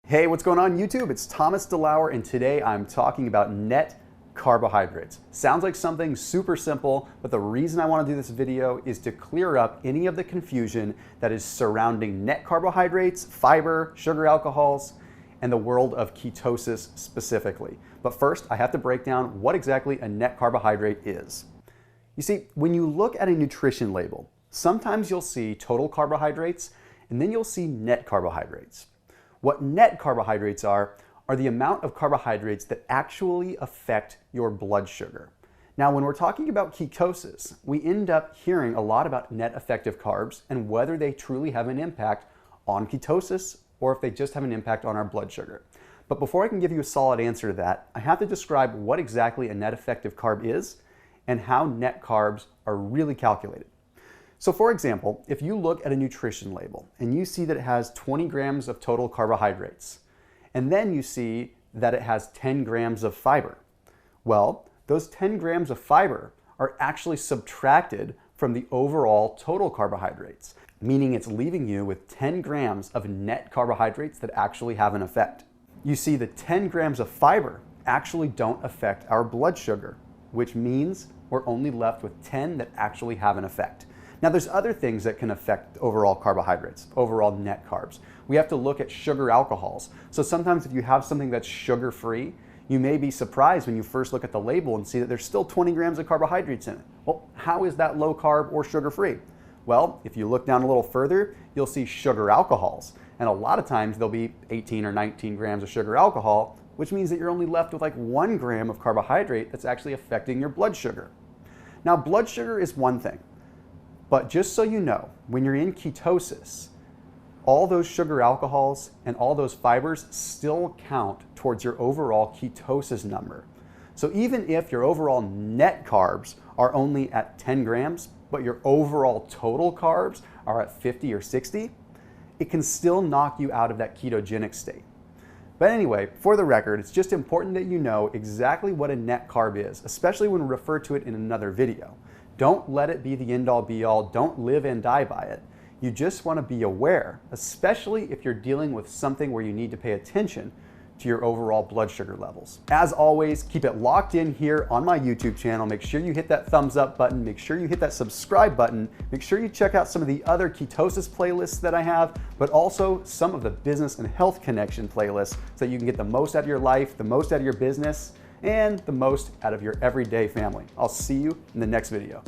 Hey, what's going on YouTube? It's Thomas DeLauer, and today I'm talking about net carbohydrates. Sounds like something super simple, but the reason I want to do this video is to clear up any of the confusion that is surrounding net carbohydrates, fiber, sugar alcohols, and the world of ketosis specifically. But first, I have to break down what exactly a net carbohydrate is. You see, when you look at a nutrition label, sometimes you'll see total carbohydrates, and then you'll see net carbohydrates. What net carbohydrates are the amount of carbohydrates that actually affect your blood sugar. Now, when we're talking about ketosis, we end up hearing a lot about net effective carbs and whether they truly have an impact on ketosis or if they just have an impact on our blood sugar. But before I can give you a solid answer to that, I have to describe what exactly a net effective carb is and how net carbs are really calculated. So for example, if you look at a nutrition label and you see that it has 20 grams of total carbohydrates, and then you see that it has 10 grams of fiber, well, those 10 grams of fiber are actually subtracted from the overall total carbohydrates, meaning it's leaving you with 10 grams of net carbohydrates that actually have an effect. You see, the 10 grams of fiber actually don't affect our blood sugar, which means we're only left with 10 that actually have an effect. Now, there's other things that can affect overall carbohydrates, overall net carbs. We have to look at sugar alcohols. So sometimes if you have something that's sugar-free, you may be surprised when you first look at the label and see that there's still 20 grams of carbohydrates in it. Well, how is that low carb or sugar-free? Well, if you look down a little further, you'll see sugar alcohols. And a lot of times there'll be 18 or 19 grams of sugar alcohol, which means that you're only left with like 1 gram of carbohydrate that's actually affecting your blood sugar. Now, blood sugar is one thing. But just so you know, when you're in ketosis, all those sugar alcohols and all those fibers still count towards your overall ketosis number. So even if your overall net carbs are only at 10 grams, but your overall total carbs are at 50 or 60, it can still knock you out of that ketogenic state. But anyway, for the record, it's just important that you know exactly what a net carb is, especially when we refer to it in another video. Don't let it be the end-all be-all. Don't live and die by it. You just want to be aware, especially if you're dealing with something where you need to pay attention to your overall blood sugar levels. As always, keep it locked in here on my YouTube channel. Make sure you hit that thumbs up button. Make sure you hit that subscribe button. Make sure you check out some of the other ketosis playlists that I have, but also some of the business and health connection playlists so you can get the most out of your life, the most out of your business, and the most out of your everyday family. I'll see you in the next video.